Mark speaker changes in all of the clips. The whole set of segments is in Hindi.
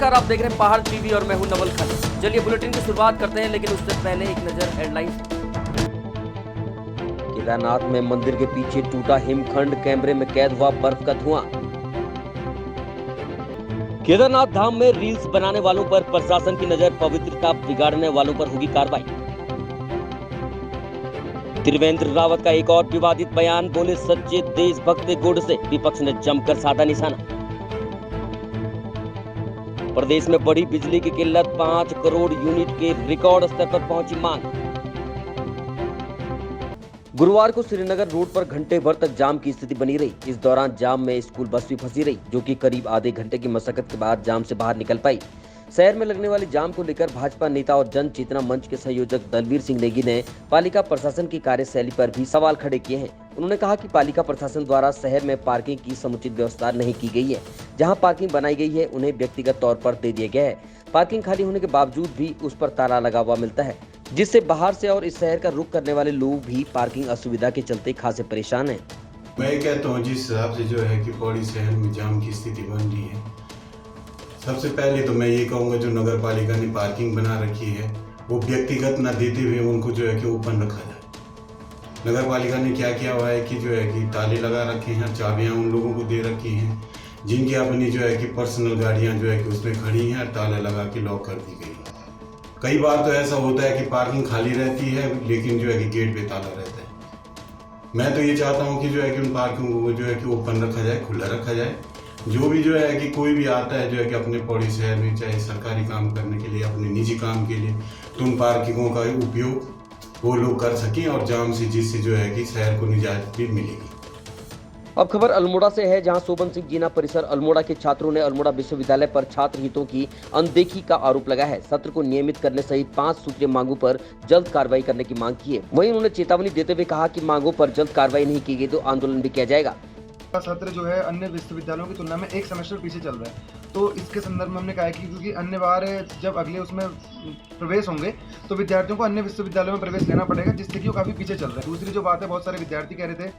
Speaker 1: नमस्कार, आप देख रहे हैं पहाड़ टीवी और मैं हूं नवल खान। चलिए बुलेटिन की शुरुआत करते हैं, लेकिन उससे पहले एक नजर हेडलाइंस। केदारनाथ में मंदिर के पीछे टूटा हिमखंड, कैमरे में कैद हुआ बर्फ का धुआं। केदारनाथ धाम में रील्स बनाने वालों पर प्रशासन की नजर, पवित्रता बिगाड़ने वालों पर होगी कार्रवाई। त्रिवेंद्र रावत का एक और विवादित बयान, बोले सच्चे देशभक्त गोडसे, विपक्ष ने जमकर साधा निशाना। प्रदेश में बढ़ी बिजली की किल्लत, 5 करोड़ यूनिट के रिकॉर्ड स्तर पर पहुंची मांग। गुरुवार को श्रीनगर रोड पर घंटे भर तक जाम की स्थिति बनी रही। इस दौरान जाम में स्कूल बस भी फंसी रही, जो कि करीब आधे घंटे की मशक्कत के बाद जाम से बाहर निकल पाई। शहर में लगने वाली जाम को लेकर भाजपा नेता और जन चेतना मंच के संयोजक दलबीर सिंह नेगी ने पालिका प्रशासन की कार्यशैली पर भी सवाल खड़े किए हैं। उन्होंने कहा कि पालिका प्रशासन द्वारा शहर में पार्किंग की समुचित व्यवस्था नहीं की गई है। जहां पार्किंग बनाई गई है, उन्हें व्यक्तिगत तौर पर दे दिया गया है। पार्किंग खाली होने के बावजूद भी उस पर ताला लगा हुआ मिलता है, जिससे बाहर से और इस शहर का रुख करने वाले लोग भी पार्किंग असुविधा के चलते खासे परेशान हैं।
Speaker 2: मैं कहता हूँ जिस हिसाब से जो है कि पौड़ी शहर में जाम की स्थिति बन रही है, सबसे पहले तो मैं ये कहूँगा जो नगर पालिका ने पार्किंग बना रखी है वो व्यक्तिगत न देते हुए उनको जो है कि ओपन रखा जाए। नगर पालिका ने क्या किया हुआ है कि जो है कि ताले लगा रखे हैं, चाबियाँ उन लोगों को दे रखी हैं जिनकी अपनी जो है कि पर्सनल गाड़ियाँ जो है कि उसमें खड़ी हैं और ताला लगा के लॉक कर दी गई है। कई बार तो ऐसा होता है कि पार्किंग खाली रहती है लेकिन जो है कि गेट पे ताला रहता है। मैं तो ये चाहता हूँ कि जो है कि उन पार्किंग को जो है कि ओपन रखा जाए, खुला रखा जाए। जो भी जो है कि कोई भी आता है जो है कि अपने पौड़ी शहर में चाहे सरकारी काम करने के लिए, अपने निजी काम के लिए, तो उन पार्किंगों का उपयोग वो लोग कर सकें और जाम से जिससे जो है कि शहर को निजात भी मिलेगी।
Speaker 1: अब खबर अल्मोड़ा से है, जहां शोभन सिंह जीना परिसर अल्मोड़ा के छात्रों ने अल्मोड़ा विश्वविद्यालय पर छात्र हितों की अनदेखी का आरोप लगाया है। सत्र को नियमित करने सहित 5 सूत्रीय मांगों पर जल्द कार्रवाई करने की मांग की है। वहीं उन्होंने चेतावनी देते हुए कहा कि मांगों पर जल्द कार्रवाई नहीं की गई तो आंदोलन भी किया जाएगा।
Speaker 3: सत्र जो है अन्य विश्वविद्यालयों की तुलना में एक सेमेस्टर पीछे चल रहा है, तो इसके संदर्भ में हमने कहा है कि क्योंकि अन्य बार जब अगले उसमें प्रवेश होंगे तो विद्यार्थियों को अन्य विश्वविद्यालयों में प्रवेश लेना पड़ेगा, जिससे कि वो काफ़ी पीछे चल रहे हैं। दूसरी जो बात है, बहुत सारे विद्यार्थी कह रहे थे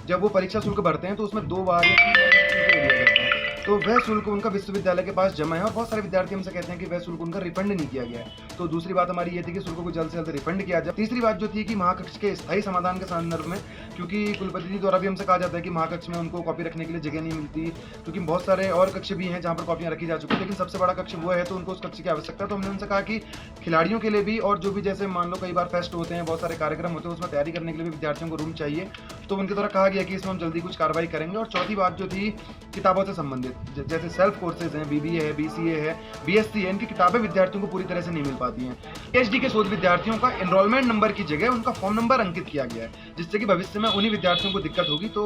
Speaker 3: जब वो परीक्षा शुल्क भरते हैं तो उसमें 2 बार या 3 बार शुल्क लिया जाता है, तो वह शुल्क उनका विश्वविद्यालय के पास जमा है और बहुत सारे विद्यार्थी हमसे कहते हैं कि वह शुल्क उनका रिफंड नहीं किया गया है। तो दूसरी बात हमारी ये थी कि शुल्क को जल्द से जल्द रिफंड किया जाए। तीसरी बात जो थी कि महाकक्ष के स्थायी समाधान के संदर्भ में, क्योंकि कुलपति जी द्वारा भी हमसे कहा जाता है कि महाकक्ष में उनको कॉपी रखने के लिए जगह नहीं मिलती, क्योंकि बहुत सारे और कक्ष भी हैं जहाँ पर कॉपियाँ रखी जा चुकी है, लेकिन सबसे बड़ा कक्ष वो है तो उनको उस कक्ष की आवश्यकता। तो हमने उनसे कहा कि खिलाड़ियों के लिए भी और जो भी जैसे मान लो कई बार फेस्ट होते हैं, बहुत सारे कार्यक्रम होते हैं, उसमें तैयारी करने के लिए भी विद्यार्थियों को रूम चाहिए, तो उनके द्वारा कहा गया कि इसमें हम जल्दी कुछ कार्रवाई करेंगे। और चौथी बात जो थी किताबों से संबंधित, जैसे सेल्फ कोर्सेज हैं, BBA है, BCA है, BSc है, इनकी किताबें विद्यार्थियों को पूरी तरह से नहीं मिल पाती हैं। PhD के शोध विद्यार्थियों का एनरोलमेंट नंबर की जगह उनका फॉर्म नंबर अंकित किया गया है, जिससे कि भविष्य में उन्हीं विद्यार्थियों को दिक्कत होगी। तो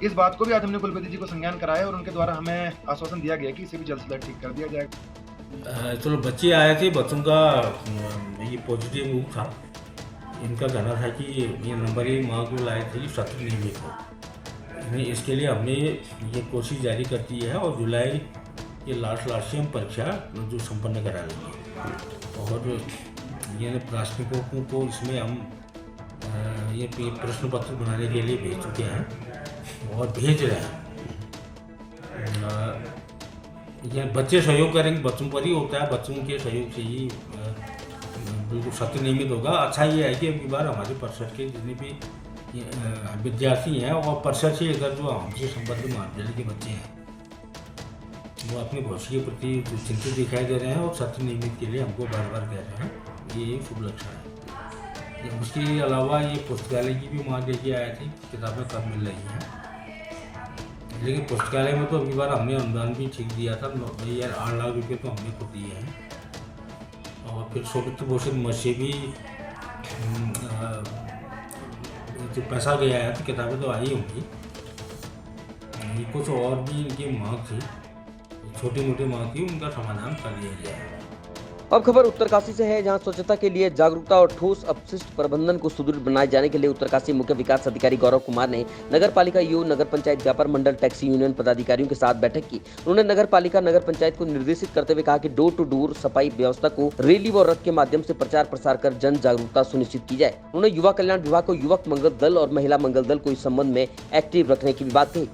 Speaker 3: इस बात को भी आज हमने कुलपति जी को संज्ञान कराया और उनके द्वारा हमें आश्वासन दिया गया कि इसे भी जल्द से जल्द ठीक कर दिया जाएगा।
Speaker 4: चलो बच्चे आए थे, बच्चों का ये पॉजिटिव रूप था। इनका कहना था कि ये नंबर ही माँ को लाए थे कि सत्र नियमित हो। इसके लिए हमने ये कोशिश जारी कर दी है और जुलाई ये लास्ट से हम परीक्षा जो संपन्न करा लेंगे। और ये प्राथमिकों को इसमें हम ये प्रश्न पत्र बनाने के लिए भेज चुके हैं और भेज रहे हैं। ये बच्चे सहयोग करेंगे, बच्चों पर ही होता है, बच्चों के सहयोग से ही बिल्कुल सत्य नियमित होगा। अच्छा ये है कि अब की बार हमारे परिषद के जितने भी विद्यार्थी हैं और परिषद से इधर जो हमसे संबद्ध महाविद्यालय के बच्चे हैं वो अपने भविष्य के प्रति चिंतित दिखाई दे रहे हैं और सत्य नियमित के लिए हमको बार बार कह रहे हैं। ये शुभ लक्षण है। उसके अलावा ये पुस्तकालय की भी मांग लेके आए थे, किताबें कब मिल रही हैं, लेकिन पुस्तकालय में तो अगली बार हमने अनुदान भी ठीक दिया था, 8 लाख रुपये तो हमने खुद दिए हैं। और फिर स्ववित्त पोषित मद से भी जो पैसा गया है तो किताबें तो आई होंगी। कुछ और भी इनकी मांग थी, छोटी मोटी मांग थी, उनका समाधान कर दिया गया है।
Speaker 1: अब खबर उत्तरकाशी से है, जहां स्वच्छता के लिए जागरूकता और ठोस अपशिष्ट प्रबंधन को सुदृढ़ बनाए जाने के लिए उत्तरकाशी मुख्य विकास अधिकारी गौरव कुमार ने नगर पालिका ईओ, नगर पंचायत व्यापार मंडल, टैक्सी यूनियन पदाधिकारियों के साथ बैठक की। उन्होंने नगर पालिका नगर पंचायत को निर्देशित करते हुए कहा कि डोर टू डोर सफाई व्यवस्था को रैली व रथ के माध्यम से प्रचार प्रसार कर जन जागरूकता सुनिश्चित की जाए। उन्होंने युवा कल्याण विभाग को युवक मंगल दल और महिला मंगल दल को इस संबंध में एक्टिव रखने की भी बात कही।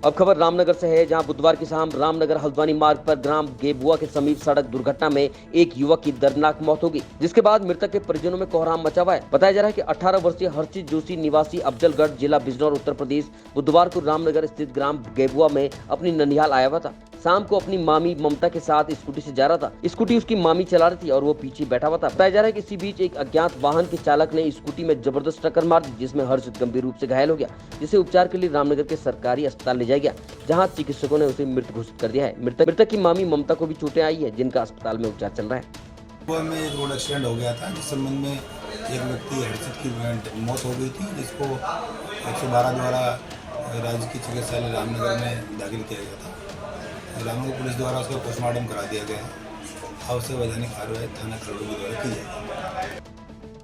Speaker 1: अब खबर रामनगर से है, जहां बुधवार की शाम रामनगर हल्द्वानी मार्ग पर ग्राम गेबुआ के समीप सड़क दुर्घटना में एक युवक की दर्दनाक मौत हो गई, जिसके बाद मृतक के परिजनों में कोहराम मचा हुआ है। बताया जा रहा है कि 18 वर्षीय हर्षित जोशी निवासी अफजलगढ़ जिला बिजनौर उत्तर प्रदेश बुधवार को रामनगर स्थित ग्राम गेबुआ में अपनी ननिहाल आया हुआ था। शाम को अपनी मामी ममता के साथ स्कूटी से जा रहा था। स्कूटी उसकी मामी चला रही थी और वो पीछे बैठा हुआ था। बताया जा रहा है कि इसी बीच एक अज्ञात वाहन के चालक ने स्कूटी में जबरदस्त टक्कर मार दी, जिसमें हर्षित गंभीर रूप से घायल हो गया, जिसे उपचार के लिए रामनगर के सरकारी अस्पताल ले जाया गया, जहां चिकित्सकों ने उसे मृत घोषित कर दिया है। मृतक की मामी ममता को भी चोटें आई है, जिनका अस्पताल में उपचार चल रहा है।
Speaker 5: गोवा में एक रोड एक्सीडेंट हो गया था, जिस संबंध में एक व्यक्ति हर्षित की मौत हो गई थी, जिसको 112 द्वारा राज्य की चिकित्सालय रामनगर में दाखिल किया गया था। रामनगर पुलिस द्वारा उसका पोस्टमार्टम करा दिया गया है। आवश्यक वैधानिक कार्रवाई थाना खरगोन द्वारा की जाएगी।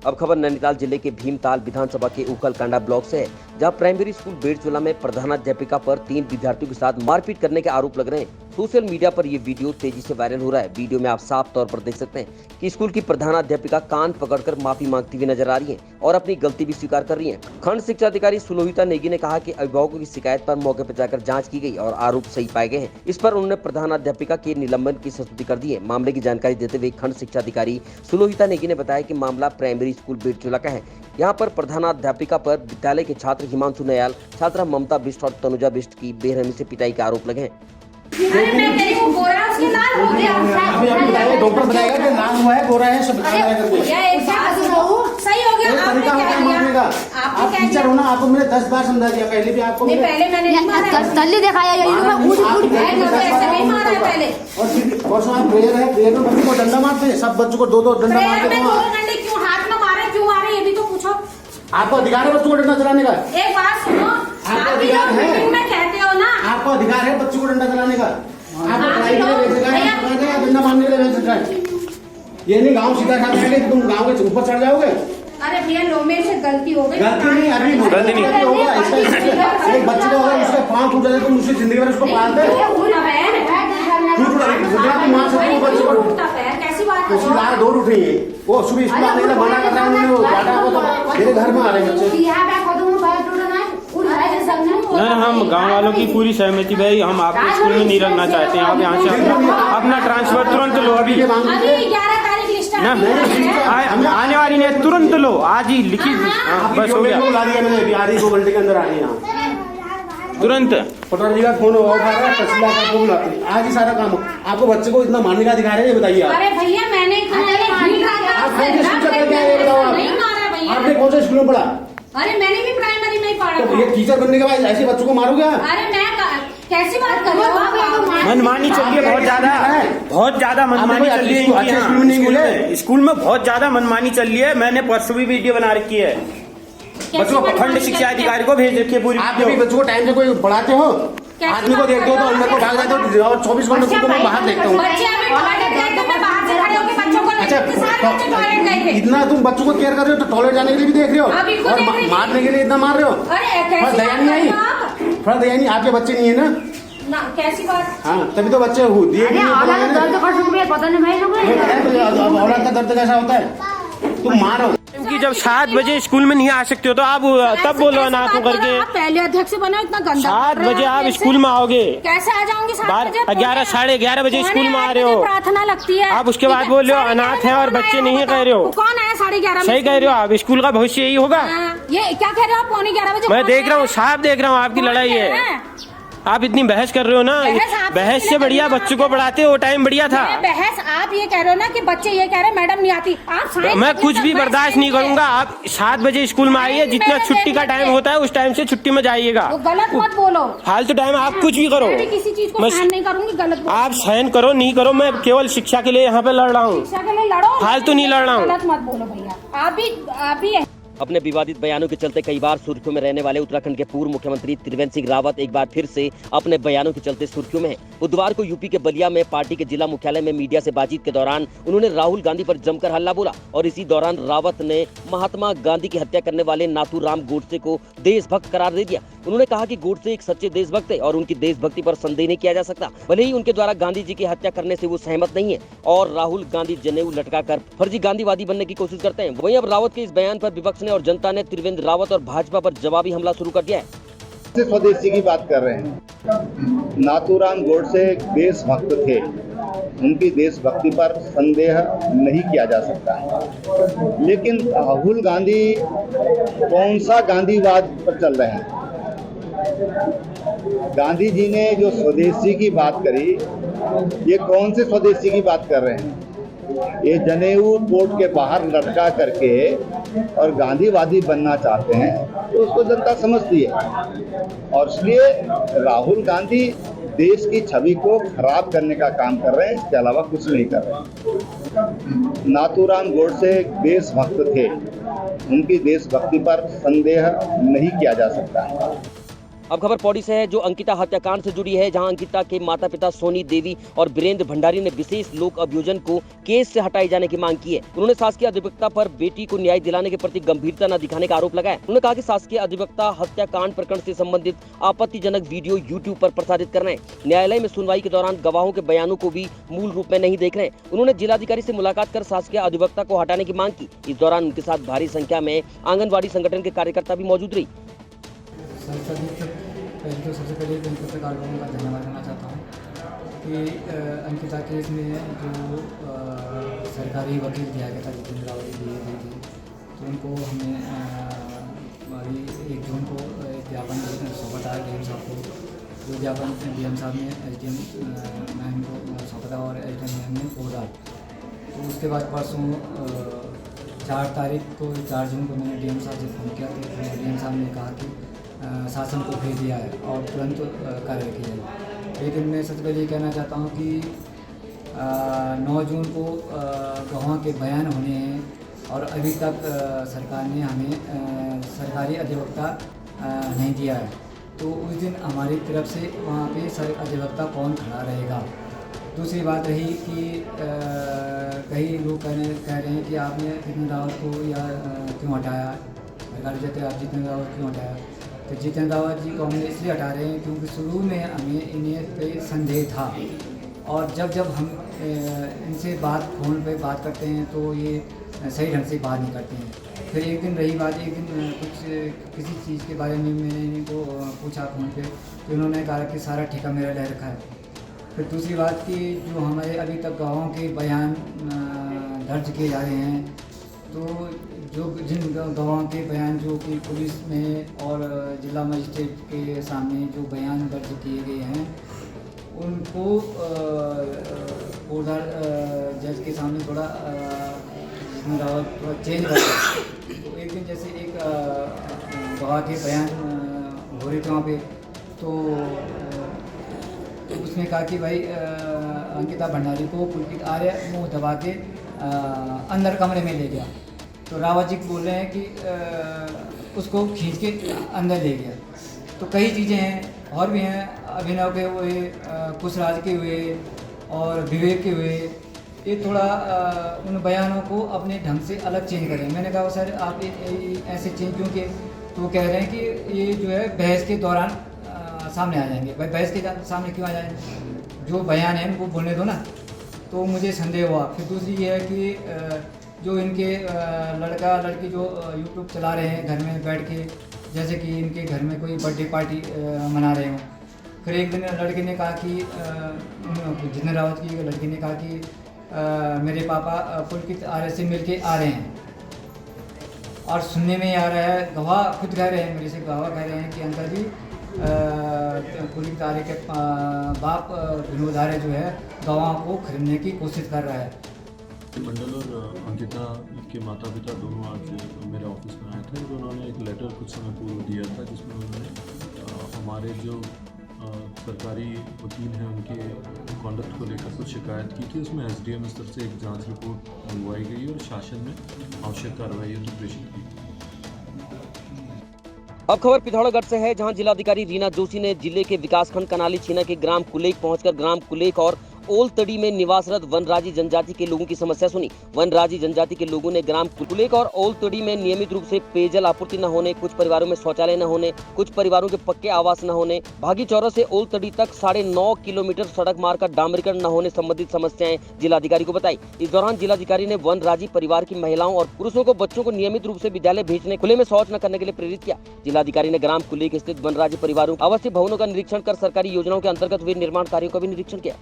Speaker 1: अब खबर नैनीताल जिले के भीमताल विधानसभा के उखलकांडा ब्लॉक से है, जहां प्राइमरी स्कूल बेड़चोला में प्रधानाध्यापिका पर 3 विद्यार्थियों के साथ मारपीट करने के आरोप लग रहे हैं। सोशल मीडिया पर ये वीडियो तेजी से वायरल हो रहा है। वीडियो में आप साफ तौर पर देख सकते हैं कि स्कूल की प्रधानाध्यापिका कान पकड़कर माफी मांगती हुई नजर आ रही हैं और अपनी गलती भी स्वीकार कर रही हैं। खंड शिक्षा अधिकारी सुलोहिता नेगी ने कहा कि अभिभावकों की शिकायत पर मौके पर जाकर जांच की गई और आरोप सही पाए गए हैं। इस पर उन्होंने प्रधानाध्यापिका के निलंबन की संस्तुति कर दी है। मामले की जानकारी देते हुए खंड शिक्षा अधिकारी सुलोहिता नेगी ने बताया कि मामला प्राइमरी स्कूल बेड़चोला का है। यहाँ पर प्रधानाध्यापिका पर विद्यालय के छात्र हिमांशु नयाल, छात्रा ममता बिष्ट और तनुजा बिष्ट की बेरहमी से पिटाई के आरोप लगे हैं।
Speaker 6: अरे मैं तेरी को गोरा उसके लाल हो गया।
Speaker 7: अभी आप बताइए, डॉक्टर बताएगा कि लाल हुआ है गोरा है सब बताया करके।
Speaker 6: ये एक बात सुनो, सही हो गया। आपने क्या किया?
Speaker 7: आप टीचर हो ना, आपको मैंने 10 बार समझा दिया। पहले भी आपको
Speaker 6: पहले मैंने नहीं मारा, तल्ली दिखाया ये ऐसे नहीं मारा है पहले।
Speaker 7: और फिर परसों आप प्रेयर है, प्रेयर में बच्चों को डंडा मारते हैं, सब बच्चों को 2-2 डंडा मारते हैं।
Speaker 6: 2 डंडे क्यों हाथ में मारे, क्यों मारे ये भी तो पूछो।
Speaker 7: आपको अधिकार है बच्चों को डंडा चलाने का?
Speaker 6: एक बात सुनो,
Speaker 7: आपको अधिकार है,
Speaker 6: मीटिंग में कहते हो ना,
Speaker 7: आपको अधिकार है बच्चों को डंडा चलाने का। आपको पढ़ाई के लिए भेज सकता है या डंडा मारने के लिए भेज सकता है? ये नहीं गाँव सीधा खा जाएंगे तो तुम गाँव के ऊपर चढ़ जाओगे।
Speaker 6: अरे भैया लो मेरे से गलती हो गई।
Speaker 7: गलती नहीं, अभी गलती नहीं होगा। एक बच्चे को अगर उसका पाँव टूट जाए तो उसकी जिंदगी भर उसको पालते हैं।
Speaker 6: कैसी बात है?
Speaker 7: उसकी रात 2 उठ रही है, वो सुबह स्कूल आने का मना कर रहा है उन्होंने, वो डाटा को तो मेरे घर में आ रहे हैं बच्चे।
Speaker 8: नहीं, हम गांव वालों की पूरी सहमति भाई, हम आपको स्कूल में नहीं रखना चाहते हैं। आप यहाँ से अपना ट्रांसफर तुरंत लो। अभी
Speaker 6: 11 तारीख लिस्ट
Speaker 8: आने वाली नहीं, तुरंत लो, आज ही लिखी बस हो गया।
Speaker 7: बुला दिया मैंने, आधी 2 घंटे के अंदर आ रही है
Speaker 8: तुरंत।
Speaker 7: पटवारी जी का फोन होगा, तहसीलदार का फोन बुलाते हैं, आज ही सारा काम। आपको बच्चे को इतना मारने का अधिकार है, ये बताइए आप।
Speaker 6: अरे भैया मैंने
Speaker 7: आपने कौन सा स्कूल में पढ़ा?
Speaker 6: अरे मैंने भी प्राइमरी में ही पढ़ा।
Speaker 7: तो ये टीचर बनने के बाद ऐसे बच्चों को मारोगे?
Speaker 6: अरे मैं कैसी बात कर रहे हो?
Speaker 8: मनमानी चल रही है बहुत ज्यादा मनमानी चल रही है स्कूल में, बहुत ज्यादा मनमानी चल रही है। मैंने परसों भी वीडियो बना रखी है, बच्चों को खंड शिक्षा अधिकारी को भेज रखी है पूरी।
Speaker 7: आप कभी बच्चों को टाइम से कोई पढ़ाते हो? आदमी को देखते हो तो अंदर को भाग जाते हो, और 24 घंटे खुद को मैं बाहर देखता हूँ। इतना तुम बच्चों को केयर कर रहे हो तो टॉयलेट जाने के लिए भी देख रहे हो और मारने के लिए इतना मार रहे हो। दया नहीं आई, थोड़ा दया नहीं। आपके बच्चे नहीं है ना?
Speaker 6: कैसी बात?
Speaker 7: हाँ, तभी तो बच्चे दिए।
Speaker 6: पता नहीं भाई,
Speaker 7: औलाद का दर्द कैसा होता है? तुम मारो
Speaker 8: कि जब 7 बजे स्कूल में नहीं आ सकते हो तो आप तब बोलो ना को करके।
Speaker 6: पहले अध्यक्ष बनो, इतना गंदा
Speaker 8: 7 बजे आप स्कूल में आओगे?
Speaker 6: कैसे आ जाऊंगी?
Speaker 8: 11 साढ़े 11 बजे स्कूल में आ रहे हो,
Speaker 6: प्रार्थना लगती है।
Speaker 8: आप उसके बाद बोल रहे हो अनाथ है और बच्चे नहीं है, कह रहे हो।
Speaker 6: कौन है 11:30?
Speaker 8: सही कह रहे हो आप, स्कूल का भविष्य यही होगा।
Speaker 6: ये क्या कह रहे हो आप? 11:15 बजे
Speaker 8: मैं देख रहा हूँ, साफ देख रहा हूँ आपकी लड़ाई है। आप इतनी बहस कर रहे हो ना, बहस से बढ़िया बच्चों को पढ़ाते हो, टाइम बढ़िया था।
Speaker 6: बहस आप ये कह रहे हो ना कि बच्चे ये कह रहे हैं मैडम नहीं आती। आप
Speaker 8: मैं कुछ भी बर्दाश्त नहीं करूंगा। आप 7 बजे स्कूल में आइए, जितना छुट्टी का टाइम होता है उस टाइम से छुट्टी में जाइएगा।
Speaker 6: गलत मत बोलो,
Speaker 8: फालतू टाइम आप कुछ भी करो,
Speaker 6: मैं किसी चीज को सहन नहीं करूंगी। गलत
Speaker 8: आप सहन करो नहीं करो, मैं केवल शिक्षा के लिए यहाँ पे लड़ रहा हूँ,
Speaker 6: शिक्षा के लिए लड़ो,
Speaker 8: फालतू नहीं लड़ रहा हूँ।
Speaker 6: गलत मत बोलो भैया, आप भी
Speaker 1: अपने विवादित बयानों के चलते कई बार सुर्खियों में रहने वाले उत्तराखंड के पूर्व मुख्यमंत्री त्रिवेंद्र सिंह रावत एक बार फिर से अपने बयानों के चलते सुर्खियों में हैं। बुधवार को यूपी के बलिया में पार्टी के जिला मुख्यालय में मीडिया से बातचीत के दौरान उन्होंने राहुल गांधी पर जमकर हल्ला बोला और इसी दौरान रावत ने महात्मा गांधी की हत्या करने वाले नाथूराम गोडसे को देशभक्त करार दे दिया। उन्होंने कहा कि गोडसे एक सच्चे देशभक्त है और उनकी देशभक्ति पर संदेह नहीं किया जा सकता। भले ही उनके द्वारा गांधी जी की हत्या करने से वो सहमत नहीं है और राहुल गांधी जनेऊ लटकाकर फर्जी गांधीवादी बनने की कोशिश करते हैं। वहीं अब रावत के इस बयान पर विपक्ष ने और जनता ने त्रिवेंद्र रावत और भाजपा पर जवाबी हमला शुरू कर दिया है।
Speaker 9: स्वदेशी की बात कर रहे हैं। नाथूराम गोडसे एक देशभक्त थे, उनकी देशभक्ति पर संदेह नहीं किया जा सकता है। लेकिन राहुल गांधी कौन सा गांधीवाद पर चल रहे हैं? गांधी जी ने जो स्वदेशी की बात करी, ये कौन से स्वदेशी की बात कर रहे हैं? ये जनेऊ कोर्ट के बाहर लटका करके और गांधीवादी बनना चाहते हैं, तो उसको जनता समझती है। और इसलिए राहुल गांधी देश की छवि को खराब करने का काम कर रहे हैं, इसके अलावा कुछ नहीं कर रहे। नाथूराम गोडसे एक देशभक्त थे, उनकी देशभक्ति पर संदेह नहीं किया जा सकता है।
Speaker 1: अब खबर पौड़ी से है, जो अंकिता हत्याकांड से जुड़ी है, जहां अंकिता के माता पिता सोनी देवी और वीरेंद्र भंडारी ने विशेष लोक अभियोजन को केस से हटाए जाने की मांग की है। उन्होंने शासकीय अधिवक्ता पर बेटी को न्याय दिलाने के प्रति गंभीरता न दिखाने का आरोप लगाया। उन्होंने कहा कि शासकीय अधिवक्ता हत्याकांड प्रकरण से संबंधित आपत्तिजनक वीडियो यूट्यूब पर प्रसारित कर रहे हैं। न्यायालय में सुनवाई के दौरान गवाहों के बयानों को भी मूल रूप में नहीं देख रहे हैं। उन्होंने जिलाधिकारी से मुलाकात कर शासकीय अधिवक्ता को हटाने की मांग की। इस दौरान उनके साथ भारी संख्या में आंगनबाड़ी संगठन के कार्यकर्ता भी मौजूद रही।
Speaker 10: तो सबसे पहले मैं पत्रकार लोगों का धन्यवाद करना चाहता हूँ कि अंकिता केस में जो सरकारी वकील दिया गया था जितेंद्र रावत जी दी थी, तो उनको हमने हमारी 1 जून को एक ज्ञापन सौंपा था डीएम साहब को। जो ज्ञापन डीएम साहब ने एसडीएम मैम को सौंपा था और एसडीएम मैम ने खोला। तो उसके बाद परसों 4 तारीख को 4 जून को मैंने डीएम साहब से फ़ोन किया, तो डीएम साहब ने कहा कि शासन को भेज दिया है और तुरंत कार्रवाई की जाए। लेकिन मैं सबसे पहले ये कहना चाहता हूँ कि 9 जून को गवाह के बयान होने हैं और अभी तक सरकार ने हमें सरकारी अधिवक्ता नहीं दिया है। तो उस दिन हमारी तरफ से वहाँ पे अधिवक्ता कौन खड़ा रहेगा। दूसरी बात रही कि कई लोग कह रहे हैं कि आपने जितेंद्र रावत को या क्यों हटाया, सरकार कहते हैं आप जितेंद्र रावत क्यों हटाया। तो जितेंद्र रावत जी को हमने इसलिए हटा रहे हैं क्योंकि शुरू में हमें इन्हें पे संदेह था, और जब हम इनसे फ़ोन पे बात करते हैं तो ये सही ढंग से बात नहीं करते हैं। फिर एक दिन रही बात, एक दिन किसी चीज़ के बारे में मैंने इनको पूछा फ़ोन पे, तो इन्होंने कहा कि सारा ठेका मेरा ले रखा है। फिर दूसरी बात कि जो हमारे अभी तक गवाहों के बयान दर्ज किए जा रहे हैं, तो जिन गवाहों के बयान जो कि पुलिस में और जिला मजिस्ट्रेट के सामने जो बयान दर्ज किए गए हैं, उनको उधर जज के सामने थोड़ा चेंज कर। तो एक दिन जैसे एक गवाह के बयान हो रहे थे वहाँ पे, तो उसने कहा कि भाई अंकिता भंडारी को पुलकित आर्य मुँह दबा के अंदर कमरे में ले गया। तो रावत जी बोल रहे हैं कि उसको खींच के अंदर ले गया। तो कई चीज़ें हैं और भी हैं, अभिनव के हुए, कुशराज के हुए और विवेक के हुए। ये थोड़ा उन बयानों को अपने ढंग से अलग चेंज करें। मैंने कहा सर आप ऐसे चेंज क्यों किए? तो वो कह रहे हैं कि ये जो है बहस के दौरान सामने आ जाएंगे। भाई बहस के सामने क्यों आ जाएंगे? जो बयान है उनको बोलने दो ना। तो मुझे संदेह हुआ। फिर दूसरी ये है कि जो इनके लड़का लड़की जो यूट्यूब चला रहे हैं घर में बैठ के, जैसे कि इनके घर में कोई बर्थडे पार्टी मना रहे हों। फिर एक दिन लड़के ने कहा कि जितेंद्र रावत की लड़की ने कहा कि मेरे पापा पुलकित आर्य से मिल के आ रहे हैं, और सुनने में आ रहा है, गवाह खुद कह रहे हैं, मेरे से गवाह कह रहे हैं कि अंकल जी पुलकित आर्य के बाप विनोद आर्य जो है गवाह को खरीदने की कोशिश कर रहा है।
Speaker 11: मंडल और अंकिता के माता पिता दोनों आज मेरे ऑफिस में आए थे। तो उन्होंने एक लेटर कुछ समय पूर्व दिया था, जिसमें उन्होंने हमारे जो सरकारी वकील हैं उनके कॉन्डक्ट को लेकर कुछ शिकायत की थी। उसमें एसडीएम स्तर से एक जांच रिपोर्ट मंगवाई गई और शासन में आवश्यक कार्रवाई हेतु प्रेषित की।
Speaker 1: अब खबर पिथौरागढ़ से है, जहां जिलाधिकारी रीना जोशी ने जिले के विकासखंड कनाली छीना के ग्राम कुलेक पहुंचकर ग्राम कुलेक और ओलतड़ी में निवासरत वनराजी जनजाति के लोगों की समस्या सुनी। वनराजी जनजाति के लोगों ने ग्राम कुलेक और ओलतड़ी में नियमित रूप से पेयजल आपूर्ति न होने, कुछ परिवारों में शौचालय न होने, कुछ परिवारों के पक्के आवास न होने, भागी चौरा से ओलतड़ी तक 9.5 किलोमीटर सड़क मार्ग का डामरीकरण न होने संबंधित समस्याएं जिलाधिकारी को बताई। इस दौरान जिलाधिकारी ने वनराजी परिवार की महिलाओं और पुरुषों को बच्चों को नियमित रूप से विद्यालय भेजने, खुले में शौच न करने के लिए प्रेरित किया। जिलाधिकारी ने ग्राम कुलेक स्थित वनराजी परिवारों आवासीय भवनों का निरीक्षण कर सरकारी योजनाओं के अंतर्गत हुए निर्माण कार्यों का भी निरीक्षण किया।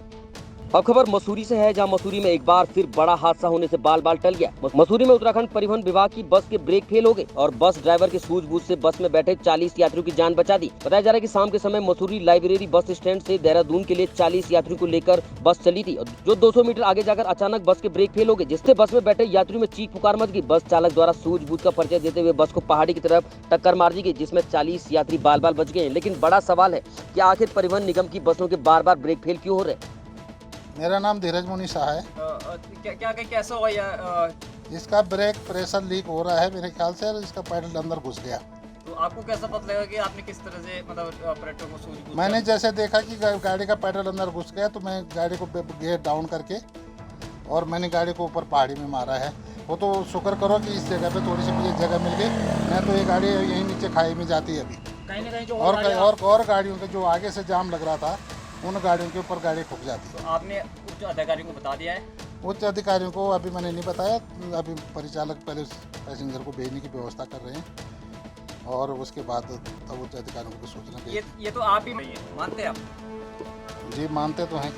Speaker 1: अब खबर मसूरी से है, जहां मसूरी में एक बार फिर बड़ा हादसा होने से बाल बाल टल गया। मसूरी में उत्तराखंड परिवहन विभाग की बस के ब्रेक फेल हो गए और बस ड्राइवर के सूझबूझ से बस में बैठे 40 यात्रियों की जान बचा दी। बताया जा रहा है कि शाम के समय मसूरी लाइब्रेरी बस स्टैंड से देहरादून के लिए 40 यात्रियों को लेकर बस चली थी, जो 200 मीटर आगे जाकर अचानक बस के ब्रेक फेल हो गए, जिससे बस में बैठे यात्रियों में चीख पुकार मच गई। बस चालक द्वारा सूझबूझ का परिचय देते हुए बस को पहाड़ी की तरफ टक्कर मार दी गई, जिसमें 40 यात्री बाल बाल बच गए। लेकिन बड़ा सवाल है कि आखिर परिवहन निगम की बसों के बार बार ब्रेक फेल क्यों हो रहे?
Speaker 12: मेरा नाम धीरज मुनि शाह है।
Speaker 13: कैसा हुआ
Speaker 12: इसका ब्रेक प्रेशर लीक हो रहा है मेरे ख्याल से, इसका पैडल अंदर घुस गया।
Speaker 13: तो आपको कैसा पता लगा कि आपने किस तरह से मतलब ऑपरेटर को सूझबूझ?
Speaker 12: मैंने जैसे देखा कि गाड़ी का पैडल अंदर घुस गया तो मैं गाड़ी को गियर डाउन करके और मैंने गाड़ी को ऊपर पहाड़ी में मारा है। वो तो शुक्र करो कि इस जगह पे थोड़ी सी मुझे जगह मिल गई, नहीं तो ये गाड़ी यहीं नीचे खाई में जाती है अभी।
Speaker 13: कहीं ना कहीं जो
Speaker 12: और गाड़ियों के जो आगे से जाम लग रहा था उन गाड़ियों के ऊपर गाड़ी ठुक जाती है।
Speaker 13: तो आपने उच्च अधिकारियों को बता दिया है?
Speaker 12: उच्च अधिकारियों को अभी मैंने नहीं बताया, अभी परिचालक पहले पैसेंजर को भेजने की व्यवस्था कर रहे हैं और उसके बाद तब उच्च अधिकारियों को सूचना
Speaker 13: ये तो आप ही मानते हैं? आप
Speaker 12: जी मानते तो हैं,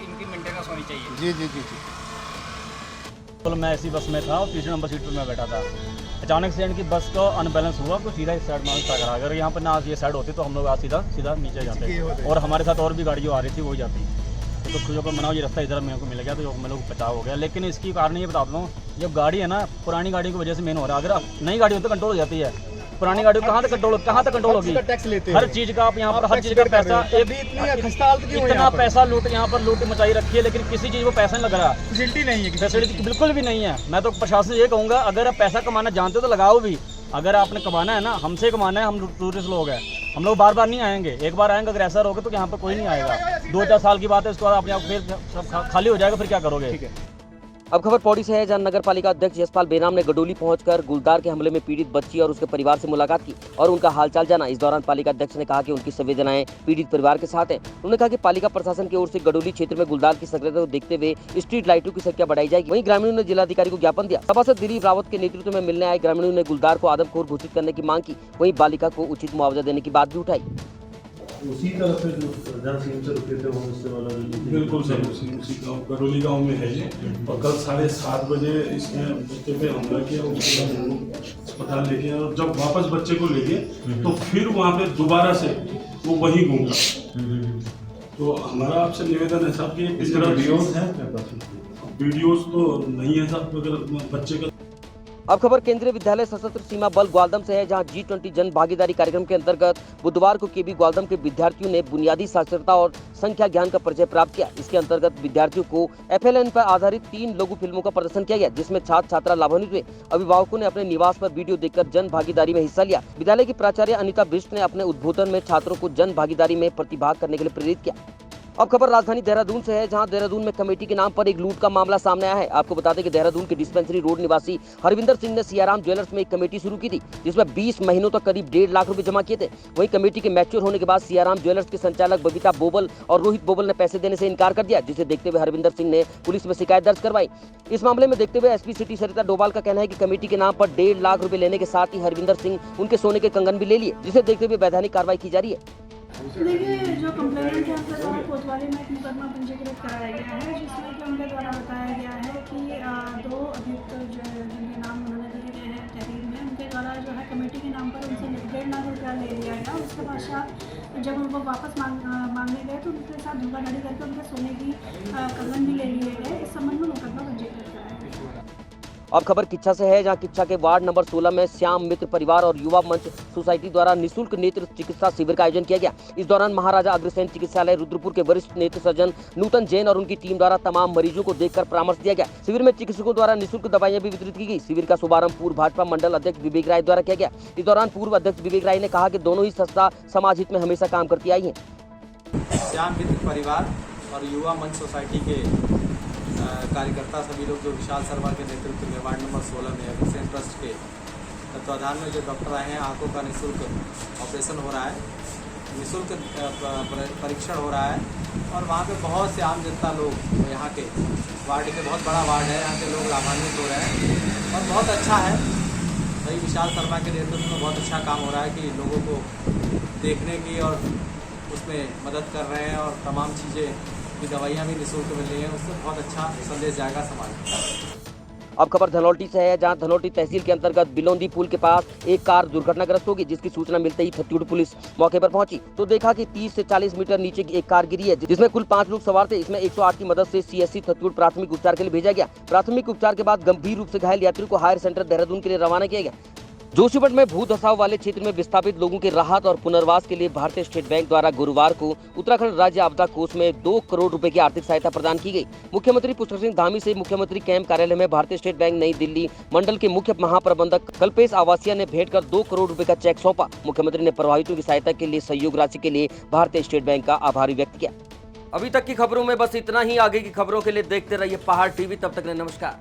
Speaker 13: इनकी मेंटेनेंस होनी चाहिए।
Speaker 12: जी जी जी जी।
Speaker 14: तो मैं ऐसी बस में था और तीसरे नंबर सीट पर मैं बैठा था। अचानक से इनकी बस का अनबैलेंस हुआ तो सीधा इस साइड में टकरा। अगर यहाँ पर ना ये साइड होती तो हम लोग आज सीधा नीचे जाते और हमारे साथ और भी गाड़ियाँ आ रही थी, वही जाती। तो खुद को मनाओ ये रास्ता इधर मेरे को मिल गया तो हम लोग बचाव हो गया। लेकिन इसकी कारण ये बता दूँ, जब गाड़ी है ना पुरानी गाड़ी की वजह से मेन हो रहा है। अगर नई गाड़ी हो तो कंट्रोल हो जाती है, पुरानी गाड़ी कहाँ तक कंट्रोल होगी? हर चीज़ का आप यहाँ पर हर चीज़ का पैसा इतना पैसा लूट यहाँ पर लूट मचाई रखी है, लेकिन किसी चीज़ को पैसा नहीं लग रहा। फैसिलिटी नहीं है, फैसिलिटी बिल्कुल भी नहीं है। मैं तो प्रशासन ये कहूँगा, अगर आप पैसा कमाना जानते हो तो लगाओ भी। अगर आपने कमाना है ना, हमसे कमाना है, हम टूरिस्ट लोग हैं, हम लोग बार बार नहीं आएंगे। एक बार आएंगे, अगर ऐसा रहोगे तो यहाँ पर कोई नहीं आएगा। 2-4 साल की बात है, उसके बाद अपने आप फिर सब खाली हो जाएगा, फिर क्या करोगे?
Speaker 1: अब खबर पौड़ी से है, जहां नगर पालिका अध्यक्ष यशपाल बेनाम ने गडोली पहुंचकर गुलदार के हमले में पीड़ित बच्ची और उसके परिवार से मुलाकात की और उनका हालचाल जाना। इस दौरान पालिका अध्यक्ष ने कहा कि उनकी संवेदनाएं पीड़ित परिवार के साथ हैं। उन्होंने कहा कि पालिका प्रशासन की ओर से गडोली क्षेत्र में गुलदार की सक्रियता को देखते हुए स्ट्रीट लाइटों की संख्या बढ़ाई जाएगी। वहीं ग्रामीणों ने जिलाधिकारी को ज्ञापन दिया। सभासद दिलीप रावत के नेतृत्व में मिलने आए ग्रामीणों ने गुलदार को आदमखोर घोषित करने की मांग की। वहीं बालिका को उचित मुआवजा देने की बात भी उठाई।
Speaker 11: उसी तरह से जो जन से रुके थे वो मुझसे वाला बिल्कुल सही उसी गडोली गांव में है ये। और कल 7:30 बजे इसने बच्चे पे हमला किया, उसको अस्पताल ले गया और जब वापस बच्चे को ले गए तो फिर वहाँ पे दोबारा से वो वहीं घूमा। तो हमारा आपसे निवेदन है साहब कि वीडियोस हैं, वीडियोस तो नहीं है साहब, अगर बच्चे का।
Speaker 1: अब खबर केंद्रीय विद्यालय सशस्त्र सीमा बल ग्वालदम से है, जहां G20 जन भागीदारी कार्यक्रम के अंतर्गत बुधवार को केबी ग्वालदम के विद्यार्थियों ने बुनियादी साक्षरता और संख्या ज्ञान का परिचय प्राप्त किया। इसके अंतर्गत विद्यार्थियों को FLN पर आधारित 3 लघु फिल्मों का प्रदर्शन किया गया, जिसमें छात्र छात्रा लाभान्वित हुए। अभिभावकों ने अपने निवास पर वीडियो देखकर जन भागीदारी में हिस्सा लिया। विद्यालय की प्राचार्य अनिता बिष्ट ने अपने उद्बोधन में छात्रों को जन भागीदारी में प्रतिभाग करने के लिए प्रेरित किया। अब खबर राजधानी देहरादून से है, जहां देहरादून में कमेटी के नाम पर एक लूट का मामला सामने आया है। आपको बता दें कि देहरादून के डिस्पेंसरी रोड निवासी हरविंदर सिंह ने सियाराम ज्वेलर्स में एक कमेटी शुरू की थी, जिसमें 20 महीनों तक करीब 1.5 लाख रुपए जमा किए थे। वहीं कमेटी के मैच्योर होने के बाद सियाराम ज्वेलर्स के संचालक बबीता बोबल और रोहित बोबल ने पैसे देने से इनकार कर दिया, जिसे देखते हुए हरविंदर सिंह ने पुलिस में शिकायत दर्ज करवाई। इस मामले में देखते हुए SP सिटी सरिता डोभाल का कहना है कि कमेटी के नाम पर 1.5 लाख रुपए लेने के साथ ही हरविंदर सिंह उनके सोने के कंगन भी ले लिए, जिसे देखते हुए वैधानिक कार्रवाई की जा रही है।
Speaker 15: देखिए, जो कंप्लेनेंट है उनके द्वारा कोतवाली में एक मुकदमा पंजीकृत कराया गया है, जिसमें कि उनके द्वारा बताया गया है कि 2 अभियुक्त जो जिनके नाम उन्होंने दिए गए हैं तहरीर में, उनके द्वारा जो है कमेटी के नाम पर उनसे 1.5 लाख रुपया ले लिया गया। उसके पश्चात जब उनको वापस मांगने गए तो उनके साथ धोखाधड़ी करके उनके सोने की कंगन भी ले लिए गए। इस संबंध में मुकदमा पंजीकृत कराया गया।
Speaker 1: अब खबर किच्छा से है, जहां किच्छा के वार्ड नंबर 16 में श्याम मित्र परिवार और युवा मंच सोसाइटी द्वारा निःशुल्क नेत्र चिकित्सा शिविर का आयोजन किया गया। इस दौरान महाराजा अग्रसेन चिकित्सालय रुद्रपुर के वरिष्ठ नेत्र सर्जन नूतन जैन और उनकी टीम द्वारा तमाम मरीजों को देखकर परामर्श दिया गया। शिविर में चिकित्सकों द्वारा निःशुल्क दवाइयां भी वितरित की गई। शिविर का शुभारंभ पूर्व भाजपा मंडल अध्यक्ष विवेक राय द्वारा किया गया। इस दौरान पूर्व अध्यक्ष विवेक राय ने कहा कि दोनों ही संस्था समाज हित में हमेशा काम करती आई है।
Speaker 16: श्याम मित्र परिवार और युवा मंच सोसाइटी के कार्यकर्ता सभी लोग जो विशाल शर्मा के नेतृत्व में वार्ड नंबर 16 में एग्रीसेन ट्रस्ट के तत्वाधान में जो डॉक्टर आए हैं, आंखों का निःशुल्क ऑपरेशन हो रहा है, निःशुल्क परीक्षण हो रहा है और वहाँ पे बहुत से आम जनता लोग, यहाँ के वार्ड के बहुत बड़ा वार्ड है, यहाँ के लोग लाभान्वित हो रहे हैं और बहुत अच्छा है। भाई विशाल शर्मा के नेतृत्व में बहुत अच्छा काम हो रहा है कि लोगों को देखने की और उसमें मदद कर रहे हैं और तमाम चीज़ें की दवाइयाँ भी निःशुल्क मिल रही हैं, उससे बहुत अच्छा संदेश जाएगा समाज।
Speaker 1: अब खबर धनौल्टी से है, जहां धनौल्टी तहसील के अंतर्गत बिलोंदी पुल के पास एक कार दुर्घटनाग्रस्त होगी, जिसकी सूचना मिलते ही छत्तीसगढ़ पुलिस मौके पर पहुंची तो देखा कि 30 से 40 मीटर नीचे की एक कार गिरी है, जिसमें कुल 5 लोग सवार थे। इसमें 108 की मदद से CSC छत्तीसगढ़ प्राथमिक उपचार के लिए भेजा गया। प्राथमिक उपचार के बाद गंभीर रूप से घायल यात्री को हायर सेंटर देहरादून के लिए रवाना किया गया। जोशीमठ में भू धसाव वाले क्षेत्र में विस्थापित लोगों के राहत और पुनर्वास के लिए भारतीय स्टेट बैंक द्वारा गुरुवार को उत्तराखंड राज्य आपदा कोष में 2 करोड़ रुपए की आर्थिक सहायता प्रदान की गई। मुख्यमंत्री पुष्कर सिंह धामी से मुख्यमंत्री कैंप कार्यालय में भारतीय स्टेट बैंक नई दिल्ली मंडल के मुख्य महाप्रबंधक कल्पेश आवासिया ने भेंट कर 2 करोड़ रुपए का चेक सौंपा। मुख्यमंत्री ने प्रभावितों की सहायता के लिए सहयोग राशि के लिए भारतीय स्टेट बैंक का आभार व्यक्त किया। अभी तक की खबरों में बस इतना ही। आगे की खबरों के लिए देखते रहिए पहाड़ टीवी। तब तक नमस्कार।